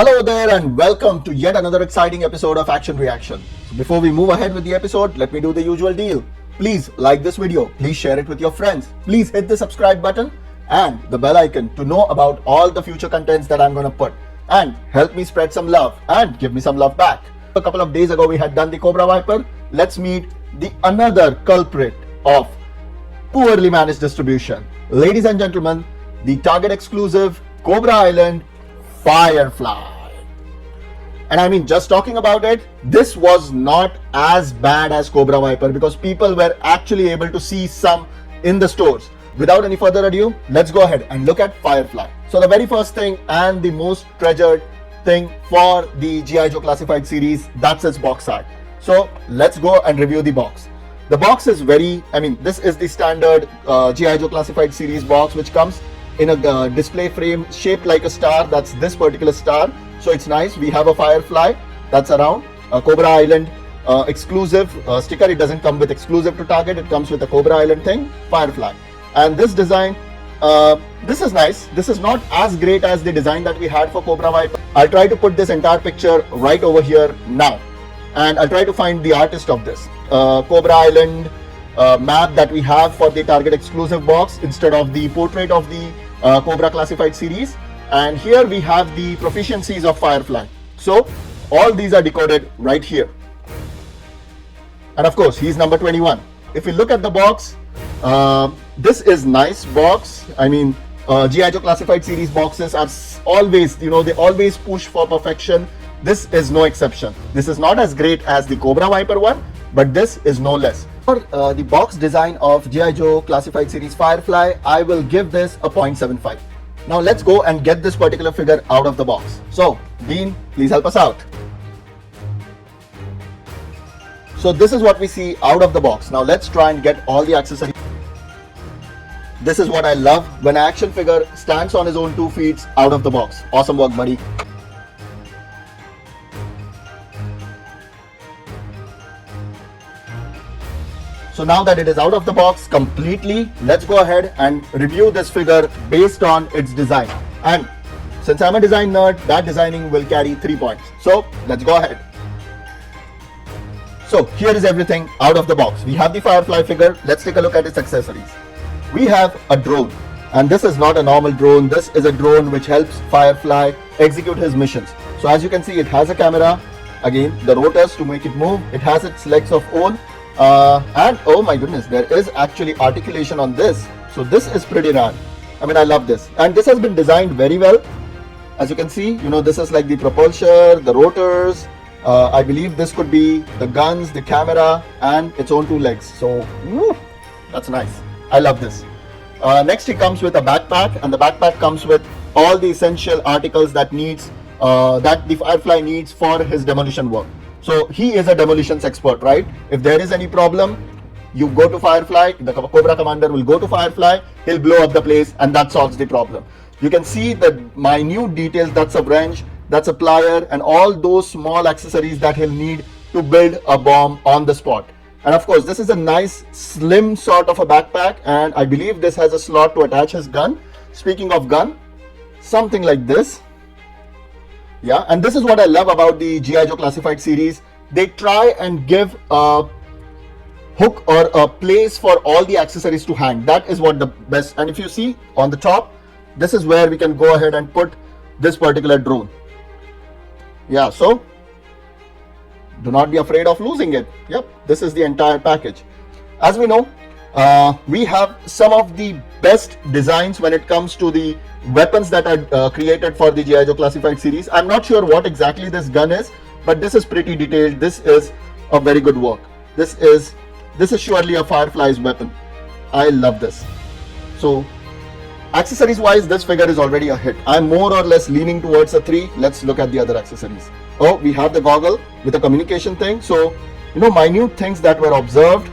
Hello there and welcome to yet another exciting episode of Action Reaction. So before we move ahead with the episode, let me do the usual deal. Please like this video, please share it with your friends, please hit the subscribe button and the bell icon to know about all the future contents that I'm going to put, and help me spread some love and give me some love back. A couple of days ago we had done the Cobra Viper. Let's meet the another culprit of poorly managed distribution. Ladies and gentlemen, the Target exclusive Cobra Island Firefly. And I mean, just talking about it, this was not as bad as Cobra Viper because people were actually able to see some in the stores. Without any further ado, let's go ahead and look at Firefly. So the very first thing and the most treasured thing for the G.I. Joe Classified series, that's its box art. So let's go and review the box. The box is this is the standard G.I. Joe Classified series box, which comes in a display frame shaped like a star. That's this particular star, so it's nice. We have a Firefly that's around, a Cobra Island exclusive sticker. It doesn't come with exclusive to Target, it comes with a Cobra Island thing, Firefly. And this design, this is nice. This is not as great as the design that we had for Cobra Viper. I'll try to put this entire picture right over here now, and I'll try to find the artist of this Cobra Island map that we have for the Target exclusive box instead of the portrait of the Cobra Classified series. And here we have the proficiencies of Firefly. So all these are decoded right here. And of course, he's number 21. If you look at the box, this is nice box. I mean, G.I. Joe Classified series boxes are always, they always push for perfection. This is no exception. This is not as great as the Cobra Viper one, but this is no less. For the box design of G.I. Joe Classified series Firefly, I will give this a 0.75. Now let's go and get this particular figure out of the box. So, Dean, please help us out. So this is what we see out of the box. Now let's try and get all the accessories. This is what I love, when an action figure stands on his own 2 feet out of the box. Awesome work, buddy. So now that it is out of the box completely, let's go ahead and review this figure based on its design. And since I'm a design nerd, that designing will carry 3 points. So let's go ahead. So here is everything out of the box. We have the Firefly figure. Let's take a look at its accessories. We have a drone, and this is not a normal drone. This is a drone which helps Firefly execute his missions. So as you can see, it has a camera, again the rotors to make it move. It has its legs of own. And oh my goodness, there is actually articulation on this. So this is pretty rad. I mean, I love this. And this has been designed very well. As you can see, this is like the propulsion, the rotors. I believe this could be the guns, the camera, and its own 2 legs. So that's nice. I love this. Next, he comes with a backpack, and the backpack comes with all the essential articles that the Firefly needs for his demolition work. So he is a demolitions expert, right? If there is any problem, you go to Firefly, the Cobra Commander will go to Firefly, he'll blow up the place, and that solves the problem. You can see the minute details. That's a wrench, that's a plier, and all those small accessories that he'll need to build a bomb on the spot. And of course, this is a nice slim sort of a backpack, and I believe this has a slot to attach his gun. Speaking of gun, something like this. Yeah, and this is what I love about the G.I. Joe Classified series. They try and give a hook or a place for all the accessories to hang. That is what the best. And if you see on the top, this is where we can go ahead and put this particular drone. Yeah, so do not be afraid of losing it. Yep, this is the entire package. As we know, we have some of the best designs when it comes to the weapons that are created for the G.I. Joe Classified series. I'm not sure what exactly this gun is, but this is pretty detailed. This is a very good work. This is surely a Firefly's weapon. I love this. So accessories wise, this figure is already a hit. I'm more or less leaning towards a 3. Let's look at the other accessories. Oh, we have the goggle with a communication thing. So minute things that were observed.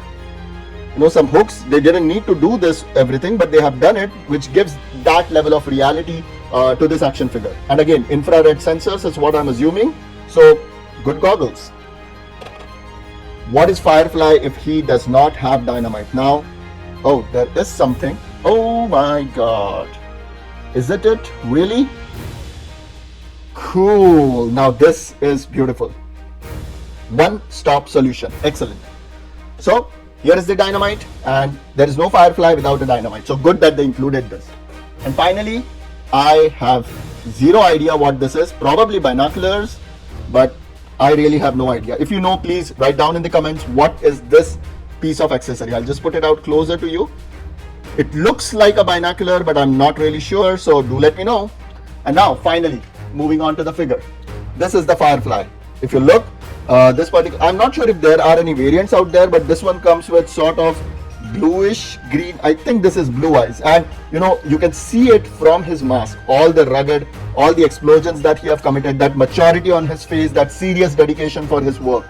Some hooks, they didn't need to do this everything, but they have done it, which gives that level of reality to this action figure. And again, infrared sensors is what I'm assuming. So good goggles. What is Firefly if he does not have dynamite? Now, oh, there is something. Oh my god. Is it really? Cool. Now this is beautiful. One-stop solution. Excellent. So here is the dynamite, and there is no Firefly without the dynamite. So good that they included this. And finally, I have zero idea what this is. Probably binoculars, but I really have no idea. If you know, please write down in the comments what is this piece of accessory. I'll just put it out closer to you. It looks like a binocular, but I'm not really sure, so do let me know. And now finally, moving on to the figure. This is the Firefly. If you look, this particular, I'm not sure if there are any variants out there, but this one comes with sort of bluish green. I think this is blue eyes, and you know, you can see it from his mask, all the rugged, all the explosions that he have committed, that maturity on his face, that serious dedication for his work.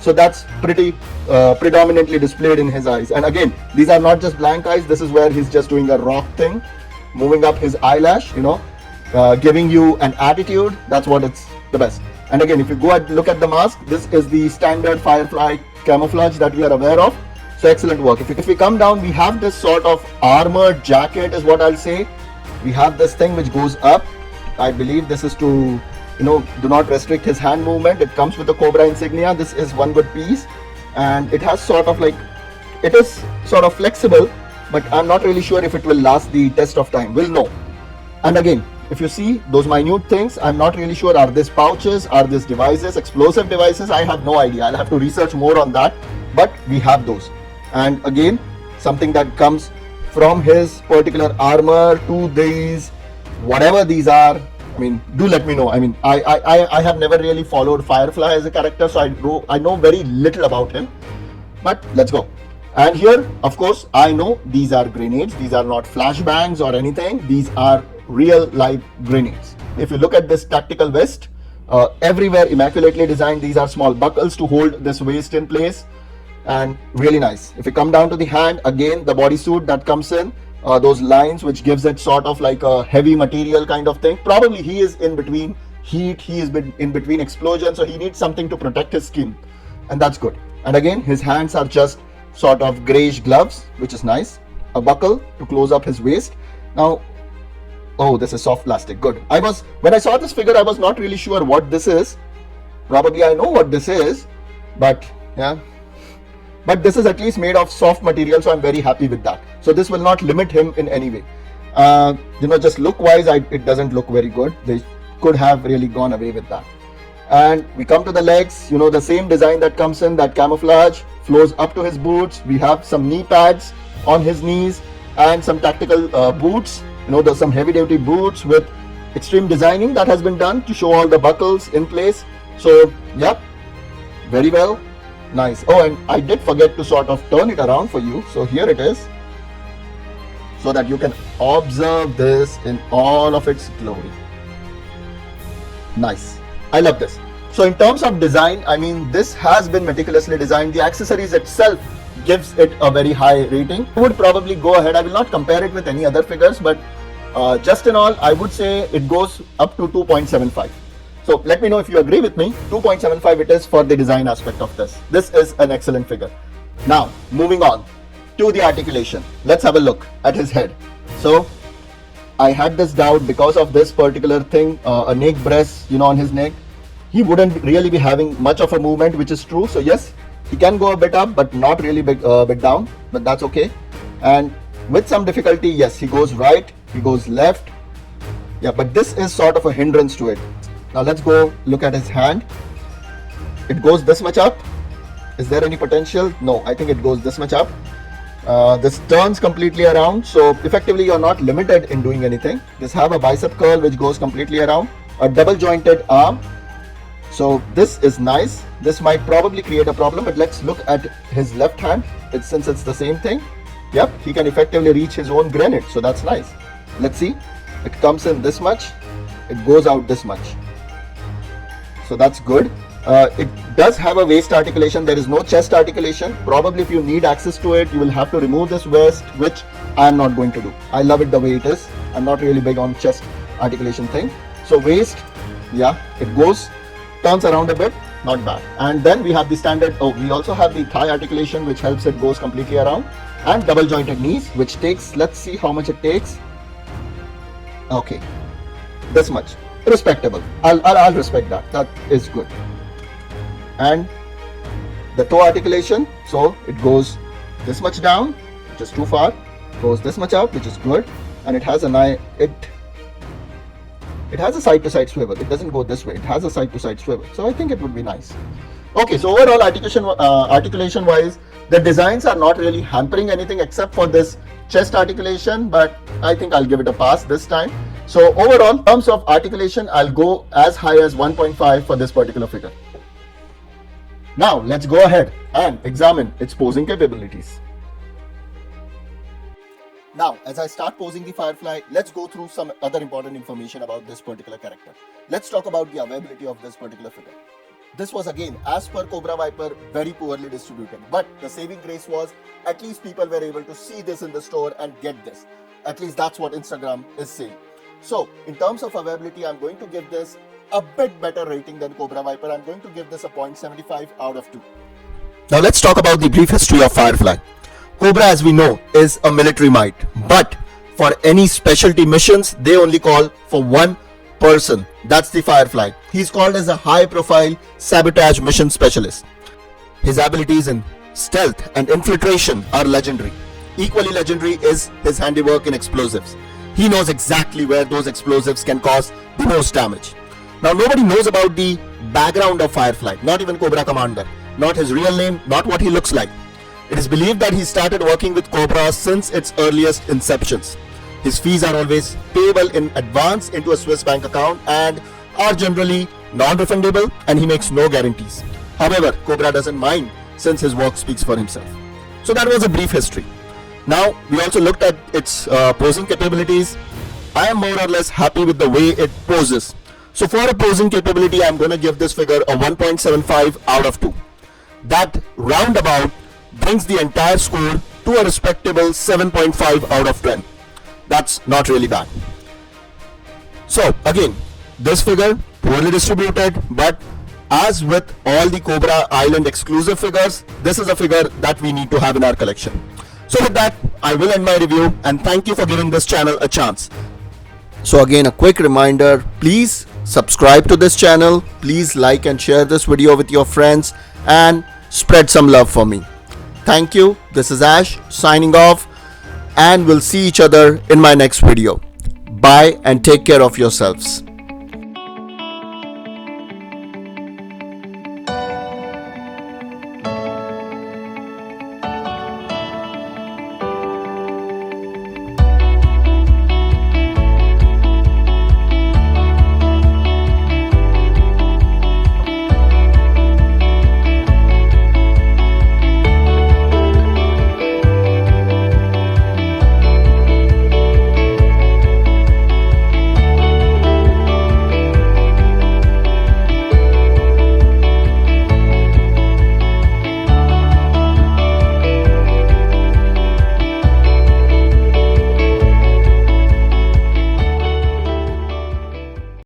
So that's pretty predominantly displayed in his eyes. And again, these are not just blank eyes. This is where he's just doing a rock thing, moving up his eyelash, you know, giving you an attitude. That's what it's the best. And again, if you go and look at the mask, this is the standard Firefly camouflage that we are aware of. So excellent work. If we come down, we have this sort of armored jacket is what I'll say. We have this thing which goes up. I believe this is to, you know, do not restrict his hand movement. It comes with the Cobra insignia. This is one good piece, and it has sort of like, it is sort of flexible, but I'm not really sure if it will last the test of time. We'll know. And again, if you see those minute things, I'm not really sure, are these pouches, are these devices, explosive devices? I have no idea. I'll have to research more on that, but we have those. And again, something that comes from his particular armor to these, whatever these are. I mean, do let me know. I mean, I have never really followed Firefly as a character, so I know very little about him. But let's go. And here, of course, I know these are grenades. These are not flashbangs or anything. These are real live grenades. If you look at this tactical vest, everywhere immaculately designed. These are small buckles to hold this waist in place, and really nice. If you come down to the hand, again, the bodysuit that comes in, those lines which gives it sort of like a heavy material kind of thing. Probably he is in between heat, he is in between explosion, so he needs something to protect his skin, and that's good. And again, his hands are just sort of grayish gloves, which is nice. A buckle to close up his waist. Now, oh, this is soft plastic. Good. When I saw this figure, I was not really sure what this is. Probably I know what this is, but yeah. But this is at least made of soft material, so I'm very happy with that. So this will not limit him in any way. You know, just look wise, it doesn't look very good. They could have really gone away with that. And we come to the legs, you know, the same design that comes in, that camouflage flows up to his boots. We have some knee pads on his knees and some tactical boots. You know, there's some heavy duty boots with extreme designing that has been done to show all the buckles in place. So, yep, very well. Nice. Oh, and I did forget to sort of turn it around for you. So here it is, so that you can observe this in all of its glory. Nice. I love this. So in terms of design, I mean, this has been meticulously designed. The accessories itself gives it a very high rating. I would probably go ahead. I will not compare it with any other figures, but just in all, I would say it goes up to 2.75. So let me know if you agree with me. 2.75 it is for the design aspect of this. This is an excellent figure. Now, moving on to the articulation. Let's have a look at his head. So I had this doubt because of this particular thing, a neck brace, you know, on his neck. He wouldn't really be having much of a movement, which is true. So yes, he can go a bit up, but not really bit down, but that's okay. And with some difficulty, yes, he goes right, he goes left. Yeah, but this is sort of a hindrance to it. Now let's go look at his hand. It goes this much up. Is there any potential? No, I think it goes this much up. This turns completely around, so effectively you're not limited in doing anything. Just have a bicep curl which goes completely around, a double jointed arm. So this is nice. This might probably create a problem, but let's look at his left hand. Since it's the same thing, yep, he can effectively reach his own grenade, so that's nice. Let's see. It comes in this much, it goes out this much. So that's good. It does have a waist articulation. There is no chest articulation. Probably if you need access to it, you will have to remove this waist, which I am not going to do. I love it the way it is. I'm not really big on chest articulation thing. So waist, yeah, it goes, turns around a bit, not bad. And then we have the standard, we also have the thigh articulation, which helps it goes completely around, and double jointed knees, which takes, let's see how much it takes. Okay, this much. respectable. I'll respect that. That is good. And the toe articulation, so it goes this much down, which is too far, goes this much out, which is good, and it has it has a side-to-side swivel. It doesn't go this way. It has a side-to-side swivel. So I think it would be nice. Okay, so overall articulation wise, the designs are not really hampering anything except for this chest articulation, but I think I'll give it a pass this time. So overall, in terms of articulation, I'll go as high as 1.5 for this particular figure. Now let's go ahead and examine its posing capabilities. Now, as I start posing the Firefly, let's go through some other important information about this particular character. Let's talk about the availability of this particular figure. This was again, as per Cobra Viper, very poorly distributed. But the saving grace was, at least people were able to see this in the store and get this. At least that's what Instagram is saying. So, in terms of availability, I'm going to give this a bit better rating than Cobra Viper. I'm going to give this a 0.75 out of 2. Now let's talk about the brief history of Firefly. Cobra, as we know, is a military might, but for any specialty missions, they only call for one person. That's the Firefly. He's called as a high-profile sabotage mission specialist. His abilities in stealth and infiltration are legendary. Equally legendary is his handiwork in explosives. He knows exactly where those explosives can cause the most damage. Now, nobody knows about the background of Firefly, not even Cobra Commander, not his real name, not what he looks like. It is believed that he started working with Cobra since its earliest inceptions. His fees are always payable in advance into a Swiss bank account and are generally non-refundable, and he makes no guarantees. However, Cobra doesn't mind since his work speaks for himself. So that was a brief history. Now, we also looked at its posing capabilities. I am more or less happy with the way it poses. So for a posing capability, I'm going to give this figure a 1.75 out of 2. That roundabout brings the entire score to a respectable 7.5 out of 10. That's not really bad. So again, this figure poorly distributed, but as with all the Cobra Island exclusive figures, this is a figure that we need to have in our collection. So with that, I will end my review, and thank you for giving this channel a chance. So again, a quick reminder, please subscribe to this channel, please like and share this video with your friends, and spread some love for me. Thank you. This is Ash signing off, and we'll see each other in my next video. Bye and take care of yourselves.